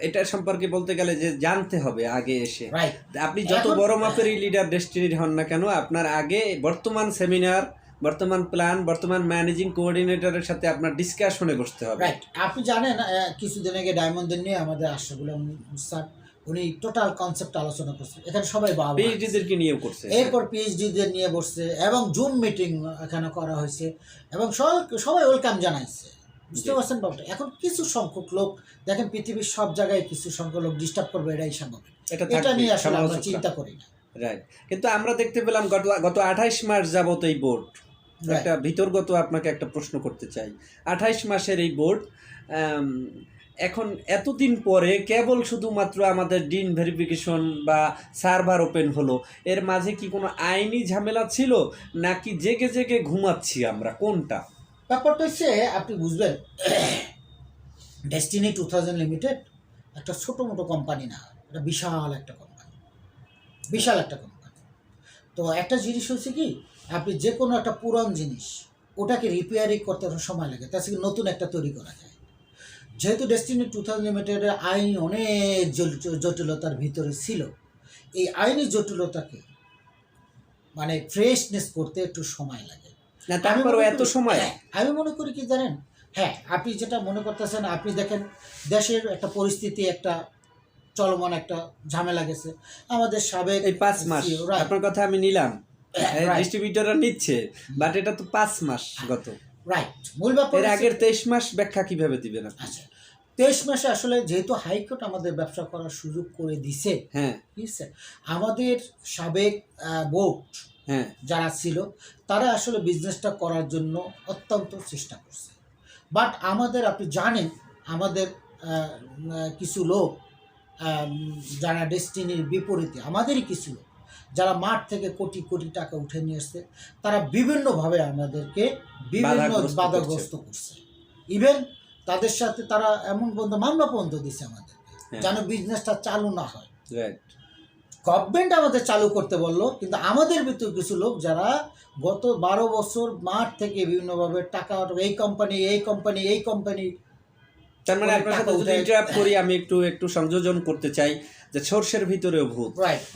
এটা সম্পর্কে বলতে গেলে যে জানতে হবে আগে এসে, রাইট। আপনি যত বড় মাপেরই লিডার ডেস্টিনির হন না কেন, আপনার আগে বর্তমান সেমিনার, বর্তমান প্ল্যান, বর্তমান ম্যানেজিং কোঅর্ডিনেটরের সাথে আপনার ডিসকাশনে বসতে হবে। রাইট। আপনি জানেন কিছুদিন আগে ডায়মন্ডদের নিয়ে আমাদের আশরাফুল আমিন স্যার উনি টোটাল কনসেপ্ট আলোচনা করছে, এখানে সবাই বাবা পিএইচডিদেরকে নিয়েও করছে। এরপর পিএইচডিদের নিয়ে বসছে এবং জুম মিটিং এখানে করা হয়েছে এবং সবাই ওয়েলকাম জানাইছে, বুঝতে পারছেন ব্যাপারটা। এখন কিছু সংখ্যক লোক দেখেন, পৃথিবীর সব জায়গায় কিছু সংখ্যক লোক ডিস্টার্ব করবে, এটাই স্বাভাবিক, এটা নিয়ে আসলে আমরা চিন্তা করি না। রাইট, কিন্তু আমরা দেখতে পেলাম গত 28 মাস যাবত এই বোর্ড, একটা ভিতরগত আপনাকে একটা প্রশ্ন করতে চাই। 28 মাসের এই বোর্ড এখন এতদিন পরে কেবল শুধুমাত্র আমাদের ডিন ভেরিফিকেশন বা সার্ভার ওপেন হলো, এর মাঝে কি কোনো আইনি ঝামেলা ছিল নাকি জেগে জেগে ঘুমাচ্ছি আমরা, কোনটা? ব্যাপারটা হচ্ছে আপনি বুঝবেন, ডেস্টিনি 2000 লিমিটেড একটা ছোটো মোটো কোম্পানি না, এটা বিশাল একটা কোম্পানি, বিশাল একটা কোম্পানি। তো একটা জিনিস হচ্ছে কি, আপনি যে কোনো একটা পুরান জিনিস ওটাকে রিপেয়ারিং করতে সময় লাগে, তার থেকে নতুন একটা তৈরি করা যায়। যেহেতু ডেস্টিনি 2000 লিমিটেডের আইন অনেক জটিলতার ভিতরে ছিল, এই আইনি জটিলতাকে মানে ফ্রেশনেস করতে একটু সময় লাগে। না তারপরও এত সময় আমি মনে করি কি জানেন, হ্যাঁ আপনি যেটা মনে করতেছেন, আপনি দেখেন দেশের একটা পরিস্থিতি, একটা চলমান একটা ঝামেলা গেছে, আমাদের সাবেক এই 5 মাস আপনার কথা আমি নিলাম, ডিস্ট্রিবিউটররা নিচ্ছে, বাট এটা তো 5 মাস গত, রাইট। মূল ব্যাপার এর আগের 23 মাস ব্যাখ্যা কিভাবে দিবেন আপনি? আচ্ছা, 23 মাসে আসলে যেহেতু হাইকোর্ট আমাদের ব্যবসা করার সুযোগ করে দিছে, হ্যাঁ ঠিক আছে, আমাদের সাবেক বোর্ড হ্যাঁ যারা ছিল তারা আসলে বিজনেসটা করার জন্য অত্যন্ত চেষ্টা করছে, বাট আমাদের আপনি জানেন আমাদের কিছু লোক যারা ডেস্টিনির বিপরীতে, আমাদেরই কিছু লোক যারা মাঠ থেকে কোটি কোটি টাকা উঠে নিয়ে আসছে, তারা বিভিন্নভাবে আমাদেরকে বিভিন্ন বাধাগ্রস্ত করছে। ইভেন তাদের সাথে তারা এমন পর্যন্ত মামলা পর্যন্ত দিচ্ছে আমাদেরকে, যেন বিজনেসটা চালু না হয়। গভর্নমেন্ট আমাদের চালু করতে বললো, কিন্তু আমাদের ভিতর কিছু লোক যারা গত 12 বছর মাঠ থেকে বিভিন্নভাবে টাকা, এই কোম্পানি এই কোম্পানি এই কোম্পানি, তার মানে আপনার সাথে যদি ইন্টারাপ্ট করি, আমি একটু সংযোজন করতে চাই যে সর্ষের ভিতরেও ভূত,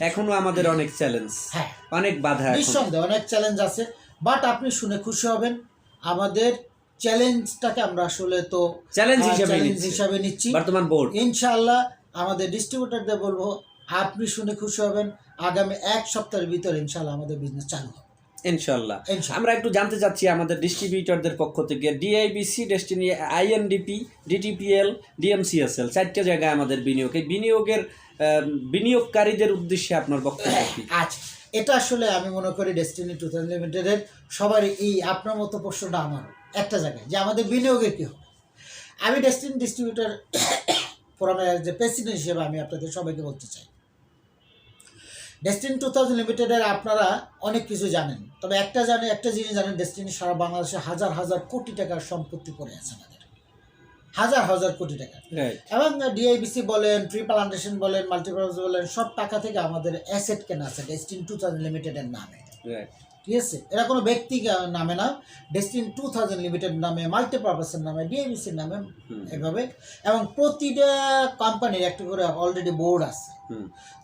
এখনো আমাদের অনেক চ্যালেঞ্জ, হ্যাঁ অনেক বাধা, নিঃসন্দেহে অনেক চ্যালেঞ্জ আছে। বাট আপনি শুনে খুশি হবেন, আমাদের চ্যালেঞ্জটাকে আমরা আসলে তো চ্যালেঞ্জ হিসাবে নিচ্ছি বর্তমান বোর্ড। ইনশাআল্লাহ আমাদের ডিস্ট্রিবিউটরদের বলবো, আপনি শুনে খুশি হবেন, আগামী 1 সপ্তাহের ভিতরে ইনশাআল্লাহ আমাদের বিজনেস চালু হবে ইনশাআল্লাহ। আমরা একটু জানতে চাচ্ছি আমাদের ডিস্ট্রিবিউটরদের পক্ষ থেকে, ডিআইবিসি, ডেস্টিনি, আইএনডিপি, ডিটিপিএল, ডিএমসিএসএল, 4টা জায়গায় আমাদের বিনিয়োগ, এই বিনিয়োগকারীদের উদ্দেশ্যে আপনার বক্তব্য কি? আচ্ছা, এটা আসলে আমি মনে করি ডেস্টিনি 2000 লিমিটেডের সবারই এই আপনার মতো প্রশ্নটা আমার একটা জায়গায়, যে আমাদের বিনিয়োগের কী হবে। আমি ডেস্টিনি ডিস্ট্রিবিউটর ফোরামের যে প্রেসিডেন্ট হিসেবে আমি আপনাদের সবাইকে বলতে চাই, ডেস্টিনি 2000 লিমিটেডের আপনারা অনেক কিছু জানেন, তবে একটা জিনিস জানেন, ডেস্টিনি সারা বাংলাদেশে হাজার হাজার কোটি টাকার সম্পত্তি পড়ে আছে আমাদের, হাজার হাজার কোটি টাকা। এবং ডিআইবিসি বলেন, ট্রি প্লান্টেশন বলেন, মাল্টিপারপাস বলেন, সব টাকা থেকে আমাদের অ্যাসেট কেনা আছে ডেস্টিনি 2000 লিমিটেডের নামে, ঠিক আছে, এরা কোনো ব্যক্তি নামে না, ডেস্টিনি 2000 লিমিটেড নামে, মাল্টিপারপাসের নামে, ডিআইবিসির নামে, এভাবে। এবং প্রতিটা কোম্পানির একটা করে অলরেডি বোর্ড আছে,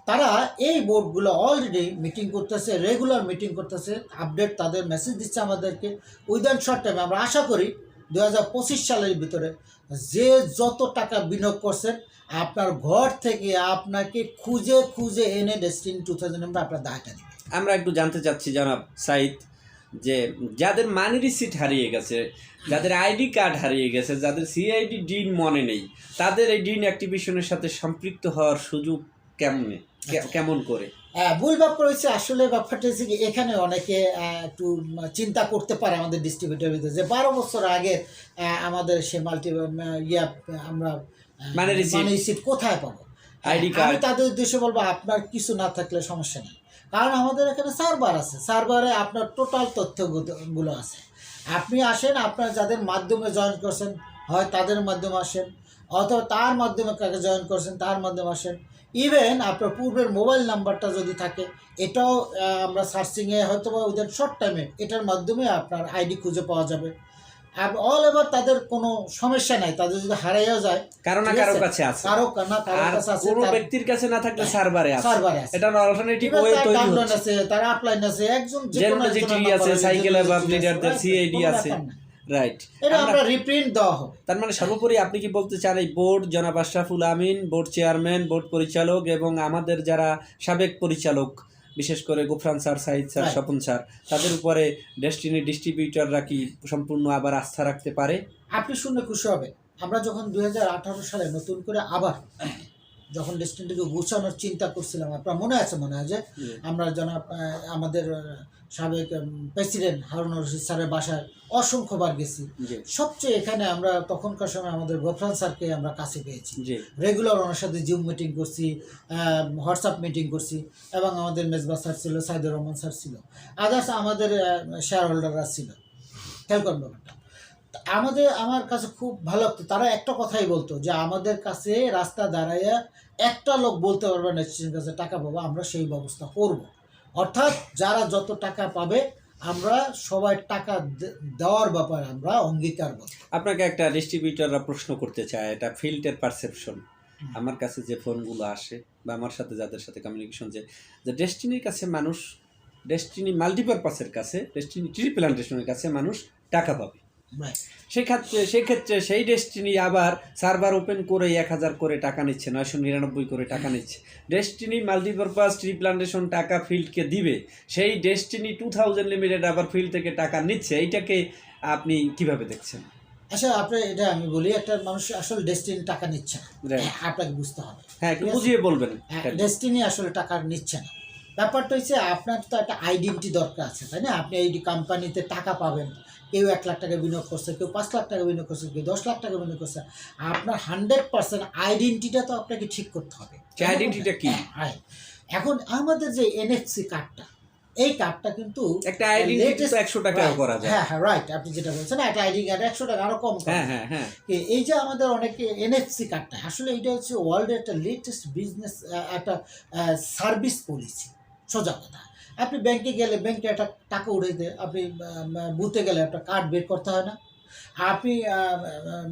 তারা এই বোর্ডগুলো অলরেডি মিটিং করতেছে, রেগুলার মিটিং করতেছে, আপডেট তাদের মেসেজ দিচ্ছে আমাদেরকে উইদিন শর্ট টাইমে। আমরা আশা করি 2025 সালের ভিতরে যে যত টাকা বিনিয়োগ করছেন, আপনার ঘর থেকে আপনাকে খুঁজে খুঁজে এনে ডেস্টিনি 2000 আপনার দায়টা দিবে। আমরা একটু জানতে চাচ্ছি জনাব সাইদ, যে যাদের মানি রিসিট হারিয়ে গেছে, যাদের আইডি কার্ড হারিয়ে গেছে, যাদের সিআইডি ডিন মনে নেই, তাদের এই ডিন অ্যাক্টিভেশনের সাথে সম্পৃক্ত হওয়ার সুযোগ কেমন করে? ভুল ব্যাপার হয়েছে, আসলে ব্যাপারটা হচ্ছে কি, এখানে অনেকে একটু চিন্তা করতে পারে আমাদের ডিস্ট্রিবিউটার ভিতরে, যে 12 বছর আগে আমাদের সে আমরা মানি রিসিট কোথায় পাবো, আইডি কার্ড। আমি তাদের উদ্দেশ্যে বলবো, আপনার কিছু না থাকলে সমস্যা নেই, কারণ আমাদের এখানে সার্ভার আছে, সার্ভারে আপনার টোটাল তথ্যগুলো আছে। আপনি আসেন, আপনার যাদের মাধ্যমে জয়েন করছেন হয় তাদের মাধ্যমে আসেন, অথবা তার মাধ্যমে কাকে জয়েন করছেন তার মাধ্যমে আসেন। ইভেন আপনার পূর্বের মোবাইল নাম্বারটা যদি থাকে, এটাও আমরা সার্চিংয়ে হয়তো বা উইদিন শর্ট টাইমে এটার মাধ্যমে আপনার আইডি খুঁজে পাওয়া যাবে। আর অল এভার তাদের কোনো সমস্যা নাই, তাদের যদি হারাইও যায় কারো কাছে আছে, কোনো ব্যক্তির কাছে না থাকলে সার্ভারে আছে, এটা অল্টারনেটিভ ওয়ে তৈরি হচ্ছে, তার আপলাইন আছে, একজন জেনারেল জিটি আছে, সাইকেল অ্যাপ লিডারদের সিআইডি আছে, রাইট। এটা আমরা রিপ্রিন্ট দেওয়া হবে। তার মানে সর্বোপরি আপনি কি বলতে চান এই বোর্ড, জনাব Ashraful Amin, board chairman, board পরিচালক এবং আমাদের যারা সাবেক পরিচালক, বিশেষ করে Gufran sir, Sayeed sir, Right. Swapan sir, তাদের উপরে ডেস্টিনি ডিস্ট্রিবিউটররা কি সম্পূর্ণ আবার আস্থা রাখতে পারে? আপনি শুনে খুশি হবে, আমরা যখন 2018 সালে নতুন করে আবার যখন ডেস্টিনিকে গুছানোর চিন্তা করছিলাম, আপনার মনে আছে মনে হয় যে আমরা জনাব আমাদের সাবেক প্রেসিডেন্ট হারুন রশিদ স্যারের বাসায় অসংখ্যবার গেছি। জি সবচেয়ে এখানে আমরা তখনকার সময় আমাদের গোফরান স্যারকে আমরা কাছে পেয়েছি, জি রেগুলার ওনার সাথে জুম মিটিং করছি, হোয়াটসঅ্যাপ মিটিং করছি, এবং আমাদের মেজবা স্যার ছিল, সাইদুর রহমান স্যার ছিল, আদার্স আমাদের শেয়ার হোল্ডাররা ছিল। খেয়াল করুন ব্যাপারটা। আমার কাছে খুব ভালো লাগতো, তারা একটা কথাই বলতো যে আমাদের কাছে রাস্তা দাঁড়াইয়া একটা লোক বলতে পারবে না স্টেশনের কাছে টাকা পাবো, আমরা সেই ব্যবস্থা করব। অর্থাৎ যারা যত টাকা পাবে আমরা সবাই টাকা দেওয়ার ব্যাপারে আমরা অঙ্গীকারবদ্ধ। আপনাকে একটা ডিস্ট্রিবিউটররা প্রশ্ন করতে চায়, এটা ফিল্টের পারসেপশন। আমার কাছে যে ফোনগুলো আসে বা আমার সাথে যাদের সাথে কমিউনিকেশন, যে ডেস্টিনির কাছে মানুষ, ডেস্টিনি মাল্টিপারপাসের কাছে, ডেস্টিনি ট্রি প্ল্যান্টেশনের কাছে মানুষ টাকা পাবে। সেক্ষেত্রে সেই ডেস্টিনি আবার সার্ভার ওপেন করে 1000 করে টাকা নিচ্ছে, 999 করে টাকা নিচ্ছে। ডেস্টিনি মাল্টিপারপাস ট্রি প্ল্যান্টেশন টাকা ফিল্ডকে দিবে, সেই ডেস্টিনি 2000 লিমিটেড আবার ফিল্ড থেকে টাকা নিচ্ছে। এইটাকে আপনি কিভাবে দেখছেন? আচ্ছা, আপনার এটা আমি বলি, একটা মানুষ আসলে ডেস্টিনি টাকা নিচ্ছে না, Right. আপনাকে বুঝতে হবে। হ্যাঁ, একটু বুঝিয়ে বলবেন। ডেস্টিনি আসলে টাকা নিচ্ছে না। ব্যাপারটা হচ্ছে আপনার তো একটা আইডেন্টি দরকার আছে, তাই না? আপনি এই কোম্পানিতে টাকা পাবেন, কেউ 1 লাখ টাকা বিনিয়োগ করছে, কেউ 5 লাখ টাকা বিনিয়োগ করছে, কেউ 10 লাখ টাকা বিনিয়োগ করছে। আপনার 100% আইডেন্টিটা তো আপনাকে ঠিক করতে হবে। আইডেন্টিটা কি? এখন আমাদের যে এনএফসি কার্ডটা, এই কার্ডটা কিন্তু একটা আইডেন্টি তো 100 টাকাও করা যায়। হ্যাঁ হ্যাঁ, রাইট, আপনি যেটা বলছেন, একটা আইডি কার্ড 100 টাকা আরো কম। হ্যাঁ হ্যাঁ হ্যাঁ। এই যে আমাদের অনেকে এনএফসি কার্ডটা, আসলে এটা হচ্ছে ওয়ার্ল্ডের একটা লেটেস্ট বিজনেস, একটা সার্ভিস পলিসি। সোজা কথা, আপনি ব্যাংকে গেলে ব্যাংকে একটা টাকা উঠে দেয়, আপনি বুথে গেলে একটা কার্ড বের করতে হয় না, আপনি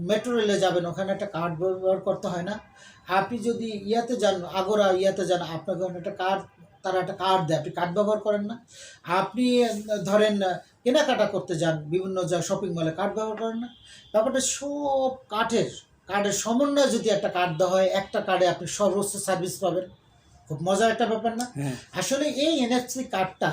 মেট্রো রেলে যাবেন, ওখানে একটা কার্ড ব্যবহার করতে হয় না, আপনি যদি ইয়াতে যান, আগোরা ইয়াতে যান, আপনাকে একটা কার্ড, তারা একটা কার্ড দেয়, আপনি কার্ড ব্যবহার করেন না। আপনি ধরেন কেনাকাটা করতে যান বিভিন্ন শপিং মলে, কার্ড ব্যবহার করেন না। ব্যাপারটা সব কার্ডের সমন্বয়ে যদি একটা কার্ড দেওয়া হয়, একটা কার্ডে আপনি সর্বোচ্চ সার্ভিস পাবেন। খুব মজার একটা ব্যাপার না? আসলে এই এনএফসি কার্ডটা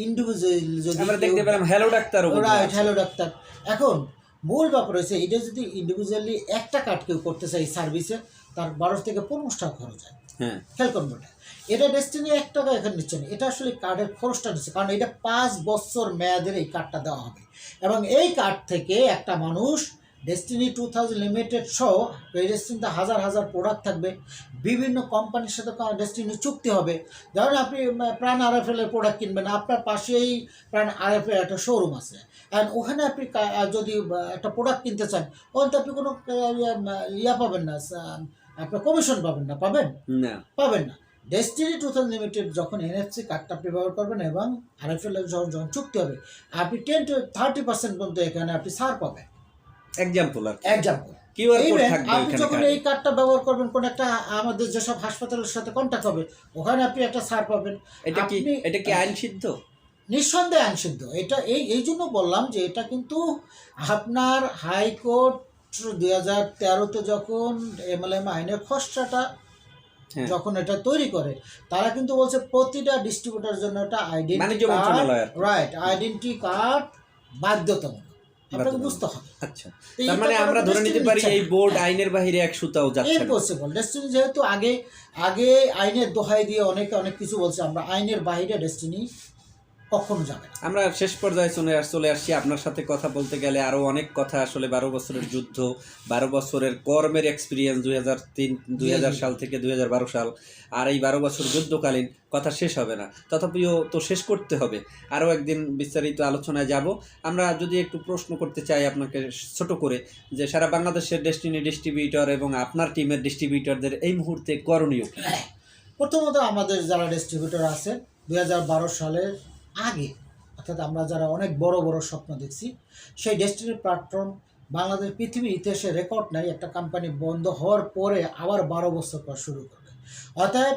ইন্ডিভিজুয়াল যদি আমরা দেখতে পেলাম hello doctor, right, hello doctor. এখন মূল ব্যাপার হচ্ছে এটা যদি ইন্ডিভিজুয়ালি একটা কার্ড কেউ করতে চাই সার্ভিসে, তার 12 থেকে 15 টাকা খরচ হয়। হ্যাঁ, খেয়াল করবো না, এটা ডেস্টিনি 1 টাকা এখানে নিচ্ছে না, এটা আসলে কার্ডের খরচটা নিচ্ছে, কারণ এটা 5 বছর মেয়াদের এই কার্ডটা দেওয়া হবে। এবং এই কার্ড থেকে একটা মানুষ ডেস্টিনি 2000 লিমিটেড সহ, এই ডেস্টিনিতে হাজার হাজার প্রোডাক্ট থাকবে, বিভিন্ন কোম্পানির সাথে ডেস্টিনি চুক্তি হবে। ধরেন আপনি প্রাণ আরএফএল এর প্রোডাক্ট কিনবেন, আপনার পাশেই প্রাণ আরএফএল একটা শোরুম আছে, আর ওখানে আপনি যদি একটা প্রোডাক্ট কিনতে চান, ওখানে তো আপনি কোনো ইয়া পাবেন না, আপনার কমিশন পাবেন না, পাবেন না। ডেস্টিনি 2000 লিমিটেড যখন এনএফসি কার্ডটা আপনি ব্যবহার করবেন এবং আরএফএল এর যখন চুক্তি হবে, আপনি 10 to 30% পর্যন্ত এখানে আপনি ছাড় পাবেন। এক্সাম্পল কিউআর কোড থাকবে। আপনি যখন এই কার্ডটা ব্যবহার করবেন কোন একটা আমাদের যেসব হাসপাতালের সাথে কন্ট্যাক্ট হবে, ওখানে আপনি একটা ছাড় পাবেন। এটা কি আইন সিদ্ধ? নিঃসন্দেহে আইন সিদ্ধ। এটা এই জন্য বললাম যে এটা কিন্তু আপনার হাইকোর্ট 2013-তে যখন এমএলএম আইনের খসড়াটা যখন এটা তৈরি করে, তারা কিন্তু বলছে প্রতিটা ডিস্ট্রিবিউটরের জন্য একটা identity card, right, identity card বাধ্যতামূলক। আপনাকে বুঝতে হবে। আচ্ছা, তার মানে আমরা ধরে নিতে পারি এই বোর্ড আইনের বাইরে এক সুতাও যাচ্ছে না। ইম্পসিবল। ডেস্টিনি যেহেতু আগে আইনের দোহাই দিয়ে অনেক কিছু বলছে, আমরা আইনের বাইরে ডেস্টিনি কখনো যাবে না। আমরা শেষ পর্যায়ে চলে আসছি। আপনার সাথে কথা বলতে গেলে আরও অনেক কথা, আসলে 12 বছরের যুদ্ধ, 12 বছরের কর্মের এক্সপিরিয়েন্স, 2000 সাল থেকে 2012 সাল, আর এই 12 বছর যুদ্ধকালীন কথা শেষ হবে না। তথাপিও তো শেষ করতে হবে, আরও একদিন বিস্তারিত আলোচনায় যাব। আমরা যদি একটু প্রশ্ন করতে চাই আপনাকে ছোট করে, যে সারা বাংলাদেশের ডেস্টিনি ডিস্ট্রিবিউটর এবং আপনার টিমের ডিস্ট্রিবিউটরদের এই মুহূর্তে করণীয় কি? প্রথমত আমাদের যারা ডিস্ট্রিবিউটর আছে 2012 সালের আগে, অর্থাৎ আমরা যারা অনেক বড় বড় স্বপ্ন দেখছি, সেই ডেস্টিনি প্ল্যাটফর্ম বাংলাদেশ পৃথিবীর ইতিহাসে রেকর্ড নাই একটা কোম্পানি বন্ধ হওয়ার পরে আবার 12 বছর পর শুরু করবে। অর্থাৎ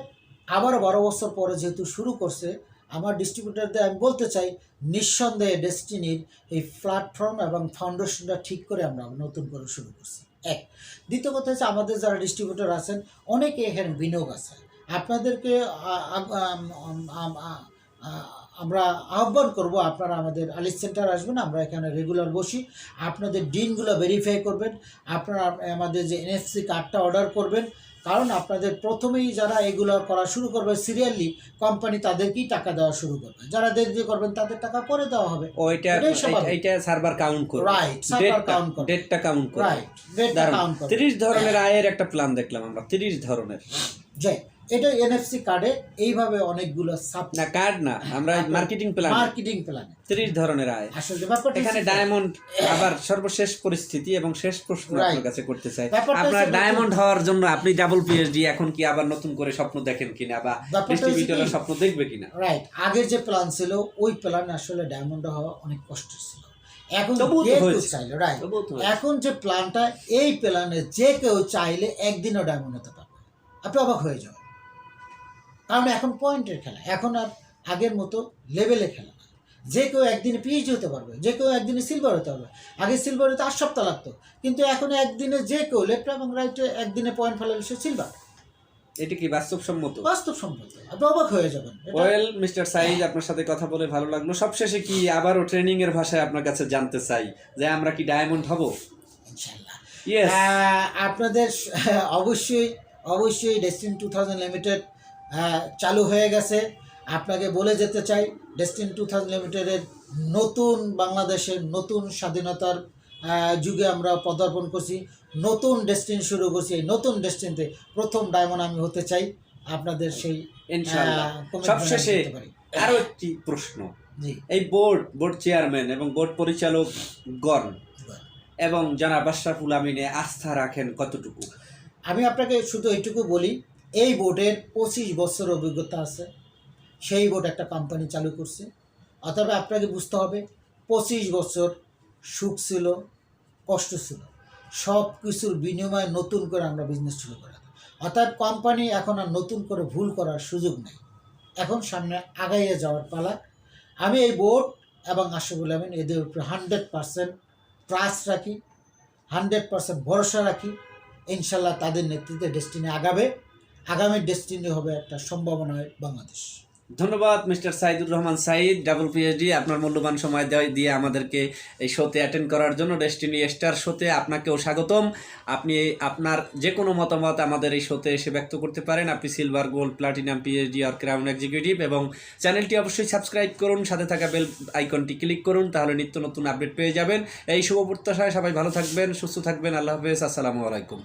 আবার 12 বছর পরে যেহেতু শুরু করছে, আমার ডিস্ট্রিবিউটারদের আমি বলতে চাই, নিঃসন্দেহে ডেস্টিনির এই প্ল্যাটফর্ম এবং ফাউন্ডেশনটা ঠিক করে আমরা নতুন করে শুরু করছি। এক, দ্বিতীয় কথা হচ্ছে আমাদের যারা ডিস্ট্রিবিউটর আছেন অনেকে এখানে বিনিয়োগ আছে। আপনাদেরকে আমরা আহ্বান করব, আপনারা আমাদের আলিস সেন্টার আসবেন, আমরা এখানে রেগুলার বসি, আপনাদের ডিনগুলো ভেরিফাই করবেন, আপনারা আমাদের যে এনএফসি কার্ডটা অর্ডার করবেন, কারণ আপনাদের প্রথমেই যারা এগুলো করা শুরু করবে সিরিয়ালি কোম্পানি তাদেরকেই টাকা দেওয়া শুরু করবে, যারা দেরি করবেন তাদের টাকা পরে দেওয়া হবে। এইটা সার্ভার কাউন্ট করবে, রাইট, সার্ভার কাউন্ট করবে, ডেটটা কাউন্ট করবে, রাইট, ডেটটা কাউন্ট করবে। 30 ধরনের আয়ের একটা প্ল্যান দেখলাম আমরা, 30 ধরনের। যে এটা এনএফসি কার্ডে এইভাবে অনেকগুলো না কার্ড না, আমরা মার্কেটিং প্ল্যান 30 ধরনের আয়। আসলে ব্যাপারটা এখানে ডায়মন্ড আবার সর্বশেষ পরিস্থিতি এবং শেষ প্রশ্ন আপনার কাছে করতে চাই, আপনার ডায়মন্ড হওয়ার জন্য আপনি ডাবল পিএইচডি এখন কি আবার নতুন করে স্বপ্ন দেখেন কিনা বা ডিস্ট্রিবিউটরের স্বপ্ন দেখবে কিনা? রাইট, আগের যে প্ল্যান ছিল ওই প্ল্যান আসলে ডায়মন্ড হওয়া অনেক কষ্ট ছিল, এখন চাইলো রাইট, এখন যে প্ল্যানটা এই প্ল্যানে যে কেউ চাইলে একদিনও ডায়মন্ড হতে পারবে, আপনি অবাক হয়ে যাবেন। কারণ এখন পয়েন্টের খেলা, এখন আর আগের মতো লেভেলে খেলা না, যে কেউ একদিনে পিএইচডি হতে পারবে, যে কেউ একদিনে সিলভার হতে পারবে। আগে সিলভার হতে 8 সপ্তাহ লাগতো, কিন্তু এখন একদিনে যে কেউ লেফট এবং রাইটে একদিনে পয়েন্ট ফেলালে সে সিলভার। এটা কি বাস্তবসম্মত? বাস্তবসম্মত, আপনি অবাক হয়ে যাবেন। ওয়েল মিস্টার সাইদ, আপনার সাথে কথা বলে ভালো লাগলো। সবশেষে কি আবারও ট্রেনিং এর ভাষায় আপনার কাছে জানতে চাই যে আমরা কি ডায়মন্ড হব ইনশাআল্লাহ? ইয়েস, আপনাদের অবশ্যই ডেস্টিনি 2000 লিমিটেড চালু হয়ে গেছে। আপনাকে বলে যেতে চাই, ডেস্টিনি 2000 লিমিটেডের নতুন বাংলাদেশের নতুন স্বাধীনতার যুগে আমরা পদার্পণ করছি, নতুন ডেস্টিনি শুরু করছি। এই নতুন ডেস্টিনিতে প্রথম ডায়মন্ড আমি হতে চাই আপনাদের সেই ইনশাআল্লাহ। সবশেষে আরো একটি প্রশ্ন, এই বোর্ড চেয়ারম্যান এবং বোর্ড পরিচালক গণ এবং জনাব আশরাফুল আমিনে আস্থা রাখেন কতটুকু? আমি আপনাকে শুধু এইটুকু বলি, এই বোর্ডের 25 বছর অভিজ্ঞতা আছে, সেই বোর্ড একটা কোম্পানি চালু করছে। অতএব আপনাকে বুঝতে হবে 25 বছর সুখ ছিল, কষ্ট ছিল, সব কিছুর বিনিময়ে নতুন করে আমরা বিজনেস শুরু করা। অর্থাৎ কোম্পানি এখন আর নতুন করে ভুল করার সুযোগ নেই, এখন সামনে আগাইয়ে যাওয়ার পালা। আমি এই বোর্ড এবং আশরাফুল আমিন এদের উপরে 100% ট্রাস্ট রাখি, 100% ভরসা রাখি। ইনশাল্লাহ তাদের নেতৃত্বে ডেস্টিনি আগাবে, আগামী ডেস্টিনি হবে একটা সম্ভাবনায় বাংলাদেশ। ধন্যবাদ mister Saidur Rahman Saeed, double PhD, আপনার মূল্যবান সময় দিয়ে আমাদেরকে এই শোতে অ্যাটেন্ড করার জন্য, ডেস্টিনি স্টার শোতে আপনাকেও স্বাগতম। আপনি আপনার যে কোনো মতামত আমাদের এই শোতে এসে ব্যক্ত করতে পারেন। আপনি সিলভার, গোল্ড, প্লাটিনাম, পিএইচডি আর ক্রাউন এক্সিকিউটিভ, এবং চ্যানেলটি অবশ্যই সাবস্ক্রাইব করুন, সাথে থাকা বেল আইকনটি ক্লিক করুন, তাহলে নিত্য নতুন আপডেট পেয়ে যাবেন। এই শুভ প্রত্যাশায় সবাই ভালো থাকবেন, সুস্থ থাকবেন। আল্লাহ হাফেজ, আসসালামু আলাইকুম।